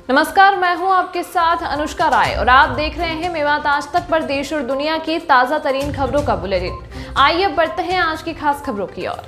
नमस्कार, मैं हूं आपके साथ अनुष्का राय और आप देख रहे हैं मेवात आज तक पर देश और दुनिया की ताजा तरीन खबरों का बुलेटिन। आइए अब बढ़ते हैं आज की खास खबरों की ओर।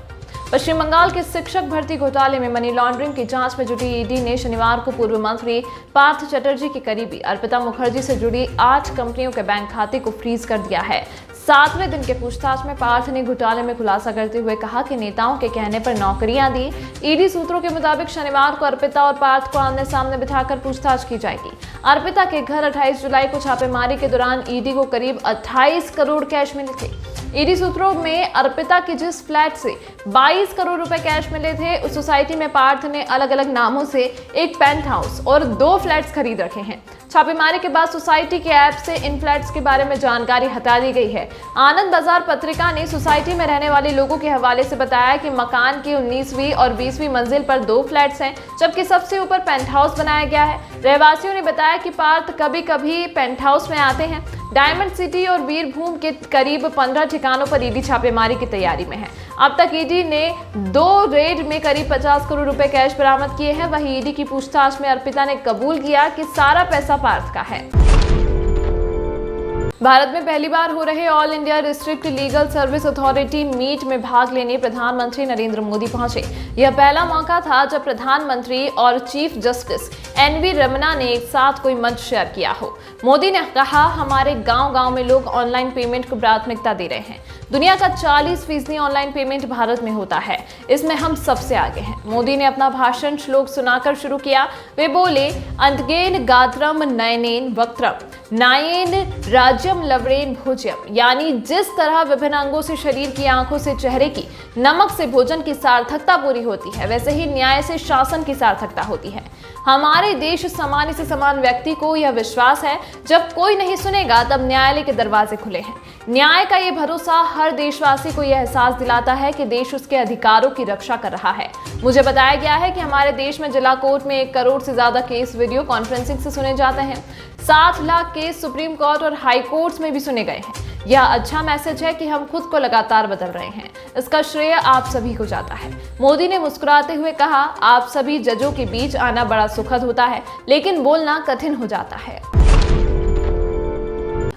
पश्चिम बंगाल के शिक्षक भर्ती घोटाले में मनी लॉन्ड्रिंग की जांच में जुटी ईडी ने शनिवार को पूर्व मंत्री पार्थ चटर्जी की करीबी अर्पिता मुखर्जी से जुड़ी 8 कंपनियों के बैंक खाते को फ्रीज कर दिया है। 7वें दिन के पूछताछ में पार्थ ने घोटाले में खुलासा करते हुए कहा कि नेताओं के कहने पर नौकरियां दी। ईडी सूत्रों के मुताबिक शनिवार को अर्पिता और पार्थ को आमने सामने बिठाकर पूछताछ की जाएगी। अर्पिता के घर 28 जुलाई को छापेमारी के दौरान ईडी को करीब 28 करोड़ कैश मिले थे। ईडी सूत्रों में अर्पिता के जिस फ्लैट से 22 करोड़ रुपए कैश मिले थे, उस सोसाइटी में पार्थ ने अलग अलग नामों से एक पेंट हाउस और 2 फ्लैट्स खरीद रखे हैं। छापेमारी के बाद सोसाइटी के ऐप से इन फ्लैट्स के बारे में जानकारी हटा दी गई है। आनंद बाजार पत्रिका ने सोसाइटी में रहने वाले लोगों के हवाले से बताया कि मकान की 19वीं और 20वीं मंजिल पर 2 फ्लैट्स हैं, जबकि सबसे ऊपर पेंट हाउस बनाया गया है। रहवासियों ने बताया कि पार्थ कभी कभी पेंट हाउस में आते हैं। डायमंड सिटी और वीरभूम के करीब 15 ठिकानों पर ईडी छापेमारी की तैयारी में है। अब तक ईडी ने 2 रेड में करीब 50 करोड़ रुपए कैश बरामद किए हैं। वहीं ईडी की पूछताछ में अर्पिता ने कबूल किया कि सारा पैसा पार्थ का है। भारत में पहली बार हो रहे all India district legal service authority meet में भाग लेने प्रधानमंत्री नरेंद्र मोदी पहुंचे। यह पहला मौका था जब प्रधानमंत्री और चीफ जस्टिस एनवी रमना ने एक साथ कोई मंच शेयर किया हो। मोदी ने कहा, हमारे गांव-गांव में लोग ऑनलाइन पेमेंट को प्राथमिकता दे रहे हैं। दुनिया का 40% ऑनलाइन पेमेंट भारत में होता है। इसमें हम सबसे आगे हैं। मोदी ने अपना भाषण श्लोक सुनाकर शुरू किया। वे बोले, अंतगेन गात्रम नयनेन वक्त्रम नायेन राज्यम लवरेन भोज्यम, यानी जिस तरह विभिन्न अंगों से शरीर की, आंखों से चेहरे की, नमक से भोजन की सार्थकता पूरी होती है, वैसे ही न्याय से शासन की सार्थकता होती है। हमारे देश समान से समान व्यक्ति को यह विश्वास है, जब कोई नहीं सुनेगा तब न्यायालय के दरवाजे खुले हैं। न्याय का ये भरोसा हर देशवासी को यह एहसास दिलाता है कि देश उसके अधिकारों की रक्षा कर रहा है। मुझे बताया गया है कि हमारे देश में जिला कोर्ट में 1 करोड़ से ज्यादा केस वीडियो कॉन्फ्रेंसिंग से सुने जाते हैं। 7 लाख केस सुप्रीम कोर्ट और हाई कोर्ट्स में भी सुने गए हैं। यह अच्छा मैसेज है कि हम खुद को लगातार बदल रहे हैं। इसका श्रेय आप सभी को जाता है। मोदी ने मुस्कुराते हुए कहा, आप सभी जजों के बीच आना बड़ा सुखद होता है, लेकिन बोलना कठिन हो जाता है।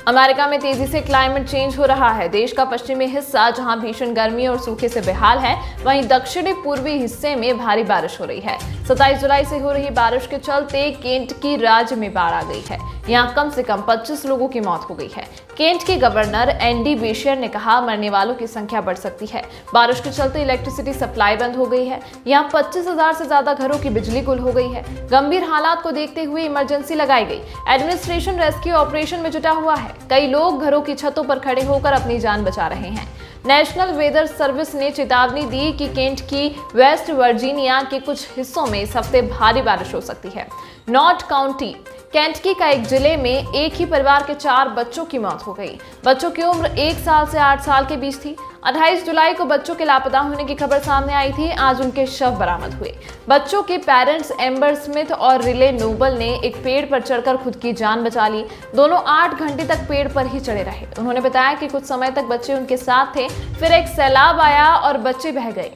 अमेरिका में तेजी से क्लाइमेट चेंज हो रहा है। देश का पश्चिमी हिस्सा जहां भीषण गर्मी और सूखे से बेहाल है, वहीं दक्षिणी पूर्वी हिस्से में भारी बारिश हो रही है। 27 जुलाई से हो रही बारिश के चलते केंटकी राज्य में बाढ़ आ गई है। यहां कम से कम 25 लोगों की मौत हो गई है। केंट के गवर्नर एंडी बेशियर ने कहा, मरने वालों की संख्या बढ़ सकती है। बारिश के चलते इलेक्ट्रिसिटी सप्लाई बंद हो गई है। यहाँ 25,000 से ज्यादा घरों की बिजली गुल हो गई है। गंभीर हालात को देखते हुए इमरजेंसी लगाई गई। एडमिनिस्ट्रेशन रेस्क्यू ऑपरेशन में जुटा हुआ है। कई लोग घरों की छतों पर खड़े होकर अपनी जान बचा रहे हैं। नेशनल वेदर सर्विस ने चेतावनी दी कि केंट की वेस्ट वर्जीनिया के कुछ हिस्सों में इस हफ्ते भारी बारिश हो सकती है। नॉर्थ काउंटी केंटकी का एक जिले में एक ही परिवार के 4 बच्चों की मौत हो गई। बच्चों की उम्र 1 साल से 8 साल के बीच थी। 28 जुलाई को बच्चों के लापता होने की खबर सामने आई थी। आज उनके शव बरामद हुए। बच्चों के पेरेंट्स एम्बर स्मिथ और रिले नोबल ने एक पेड़ पर चढ़कर खुद की जान बचा ली। दोनों 8 घंटे तक पेड़ पर ही चढ़े रहे। उन्होंने बताया कि कुछ समय तक बच्चे उनके साथ थे, फिर एक सैलाब आया और बच्चे बह गए।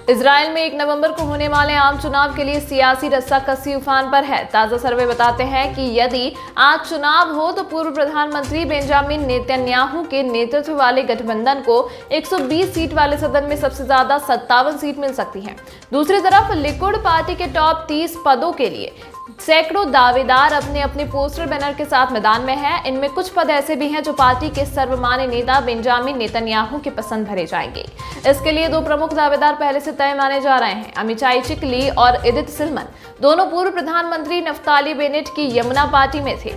इजराइल में 1 नवंबर को होने वाले आम चुनाव के लिए सियासी रस्साकसी उफान पर है। ताजा सर्वे बताते हैं कि यदि आज चुनाव हो तो पूर्व प्रधानमंत्री बेंजामिन नेतन्याहू के नेतृत्व वाले गठबंधन को 120 सीट वाले सदन में सबसे ज्यादा 57 सीट मिल सकती है। दूसरी तरफ लिकुड पार्टी के टॉप 30 पदों के लिए सैकड़ों दावेदार अपने अपने पोस्टर बैनर के साथ मैदान में हैं। इनमें कुछ पद ऐसे भी हैं जो पार्टी के सर्वमान्य नेता बेंजामिन नेतन्याहू के पसंद भरे जाएंगे। इसके लिए 2 प्रमुख दावेदार पहले से तय माने जा रहे हैं। अमिचाई चिकली और इदित सिल्मन दोनों पूर्व प्रधानमंत्री नफ्ताली बेनेट की यमुना पार्टी में थे।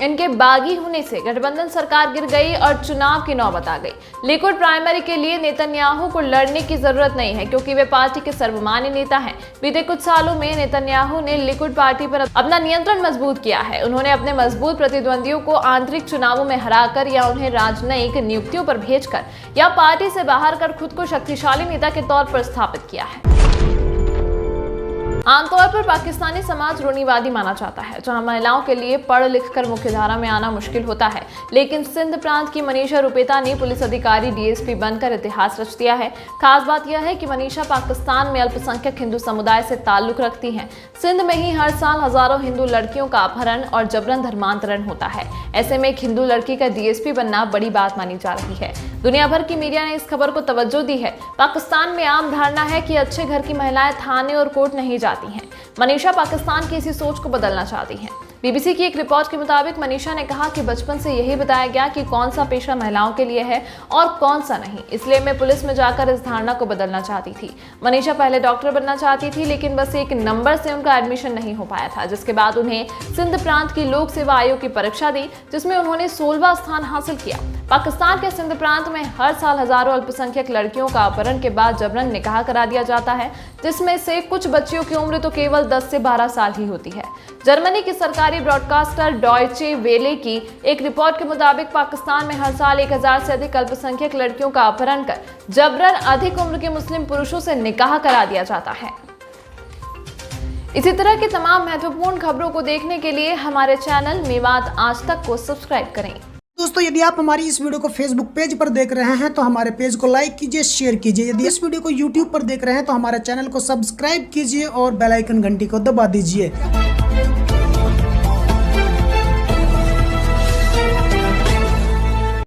इनके बागी होने से गठबंधन सरकार गिर गई और चुनाव की नौबत आ गई। लिकुड प्राइमरी के लिए नेतन्याहू को लड़ने की जरूरत नहीं है, क्योंकि वे पार्टी के सर्वमान्य नेता हैं। बीते कुछ सालों में नेतन्याहू ने लिकुड पार्टी पर अपना नियंत्रण मजबूत किया है। उन्होंने अपने मजबूत प्रतिद्वंदियों को आंतरिक चुनावों में हराकर या उन्हें राजनयिक नियुक्तियों पर भेजकर या पार्टी से बाहर कर खुद को शक्तिशाली नेता के तौर पर स्थापित किया है। आमतौर पर पाकिस्तानी समाज रूढ़िवादी माना जाता है, जहां महिलाओं के लिए पढ़ लिख कर मुख्यधारा में आना मुश्किल होता है। लेकिन सिंध प्रांत की मनीषा रुपेता ने पुलिस अधिकारी डीएसपी बनकर इतिहास रच दिया है। खास बात यह है कि मनीषा पाकिस्तान में अल्पसंख्यक हिंदू समुदाय से ताल्लुक रखती हैं। सिंध में ही हर साल हजारों हिंदू लड़कियों का अपहरण और जबरन धर्मांतरण होता है। ऐसे में एक हिंदू लड़की का डीएसपी बनना बड़ी बात मानी जा रही है। दुनिया भर की मीडिया ने इस खबर को तवज्जो दी है। पाकिस्तान में आम धारणा है कि अच्छे घर की महिलाएं थाने और कोर्ट नहीं जाती हैं। मनीषा पाकिस्तान की इसी सोच को बदलना चाहती हैं। बीबीसी की एक रिपोर्ट के मुताबिक मनीषा ने कहा कि बचपन से यही बताया गया कि कौन सा पेशा महिलाओं के लिए है और कौन सा नहीं, इसलिए मैं पुलिस में जाकर इस धारणा को बदलना चाहती थी। मनीषा पहले डॉक्टर बनना चाहती थी, लेकिन बस एक नंबर से उनका एडमिशन नहीं हो पाया था, जिसके बाद उन्हें सिंध प्रांत की लोक सेवा आयोग की परीक्षा दी, जिसमें उन्होंने 16वां स्थान हासिल किया। पाकिस्तान के सिंध प्रांत में हर साल हजारों अल्पसंख्यक लड़कियों का अपहरण के बाद जबरन निकाह करा दिया जाता है, जिसमें से कुछ बच्चियों की उम्र तो केवल 10 से 12 साल ही होती है। जर्मनी की सरकारी ब्रॉडकास्टर डॉयचे वेले की एक रिपोर्ट के मुताबिक पाकिस्तान में हर साल 1000 से अधिक अल्पसंख्यक लड़कियों का अपहरण कर जबरन अधिक उम्र के मुस्लिम पुरुषों से निकाह करा दिया जाता है। इसी तरह की तमाम महत्वपूर्ण खबरों को देखने के लिए हमारे चैनल मेवात आज तक को सब्सक्राइब करें। दोस्तों, यदि आप हमारी इस वीडियो को फेसबुक पेज पर देख रहे हैं तो हमारे पेज को लाइक कीजिए, शेयर कीजिए। यदि इस वीडियो को यूट्यूब पर देख रहे हैं तो हमारे चैनल को सब्सक्राइब कीजिए और बेल आइकन घंटी को दबा दीजिए।